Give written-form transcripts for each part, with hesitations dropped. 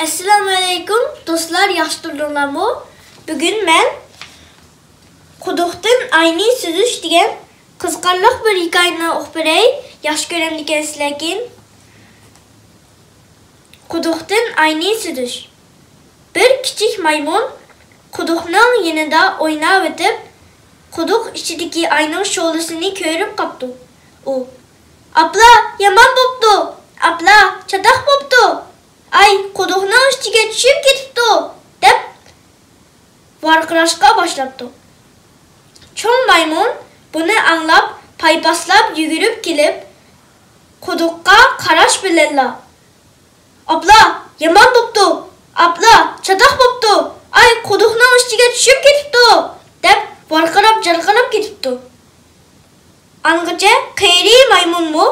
Assalamu alaikum dostlar, yaxşı turdinglarmi? Bugun men Quduqdan ayni süzüş degan qiziqarli bir hikoyani o'qib beray. Yaxshi ko'raman ekansizlar lekin. Quduqdan ayni süzüş. Bir kichik maymun quduqning yonida o'ynab o'tib, quduq ichidagi ayning sho'lasini ko'rib qopdi. U: "Abla, yomon bo'pti. Abla, chatoq bo'pti. Ay, quduqning ichiga tushib ketibdi" deb varqirashga boshlabdi. Cho'ng maymun buni anglab, paypaslab yugurib kelib, quduqqa qarash bilan: "Abla, yomon bo'pti. Abla, chatoq bo'pti. Ay, quduqning ichiga tushib ketibdi" deb varqirab, jalqirab ketibdi. Angacha qayri maymunmu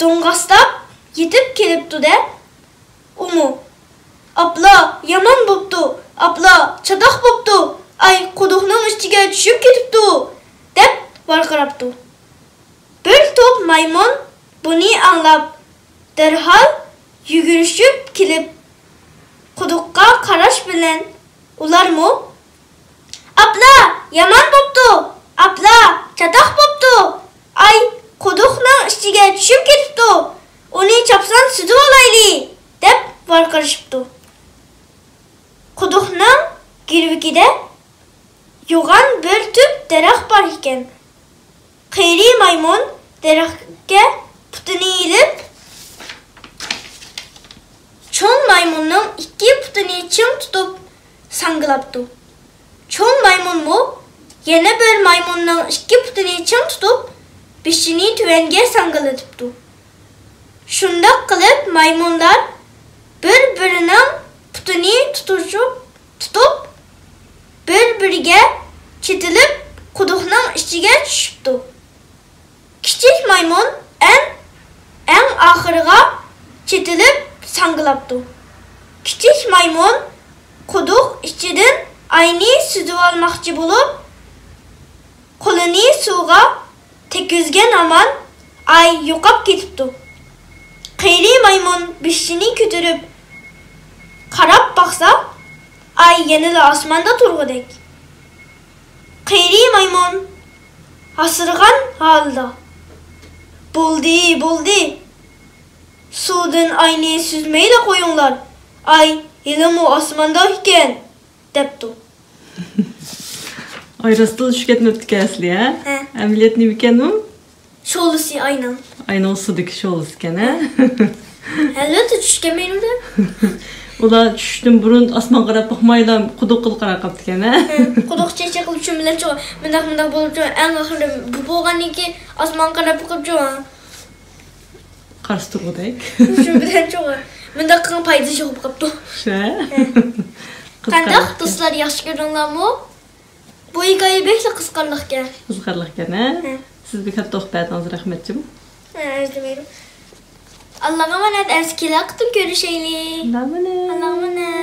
do'ngastab yetib kelibdi-da, umu: "Abla, yomon bo'pti. Abla, chatoq bo'pti. Ay, quduqning ichiga tushib ketibdi" deb varqirabdi. Bir to'p maymun buni anglab, darhol yugurishib kelib, quduqqa qarash bilan ularmu: "Abla, yomon bo'pti. Abla, chatoq bo'pti. Ay, quduqning ichiga tushib ketibdi. Uni chapsan suzib olaylik" deb varqirishibdi. Quduqning girvikida yo'g'on bir tup daraxt bor ekan. Qayri maymun daraxtga putini ilib, cho'ng maymunning ikki putini chim tutib sanglabdi. Cho'ng maymunmu yana bir maymunning ikki putini chim tutib, beshini tuvanga sanglatibdi. Shundoq qilib maymunlar bir-birining putini tutib bir-biriga chetilib quduqning ichiga tushibdi. Kichik maymun eng oxiriga chetilib sanglabdi. Kichik maymun quduq ichidan ayni suzib olmoqchi bo'lib, qo'lini suvga tekizgan hamon ay yo'qolib ketibdi. Qayri maymun beshini ko'tarib qarab baqsa, ay yanada osmonda turg'udek. Qayri maymun asirg'an holda: "Bo'ldi. Suvdan ayni süzmayla qo'yinglar. Ay, ilmu osmonda ekan" debdi. Ayrasıda düşketini öptükəsli, ha? Əməliyyat ne bikenmi? Şolisi aynan. Aynan olsudaki şolisi iken, ha? Elbette düşkemeyelim de. Ola düştüm burun asman qarab baxmayla quduq qıl qarab qaptı iken, ha? Quduq çeçe qılıp çömülər çoğu. Mındaq bolup çoğu. En axırda bu bolğan ki asman qarab qılıp çoğu. Qarşı turğudayk. Şu bilen çoğu. Mındaq qın payda çoğu qaptı. Şə? Qandaq dostlar yaxşı görünlərmi? Bu hikaye bekle kıskanlıkken. Kıskanlıkken, ha? Siz bir katta oxbədiniz, rəhmətcim. Özlemeyelim. Allah'a emanet, eskiler kıtım görüşelim. Allah'a emanet. Allah'a emanet.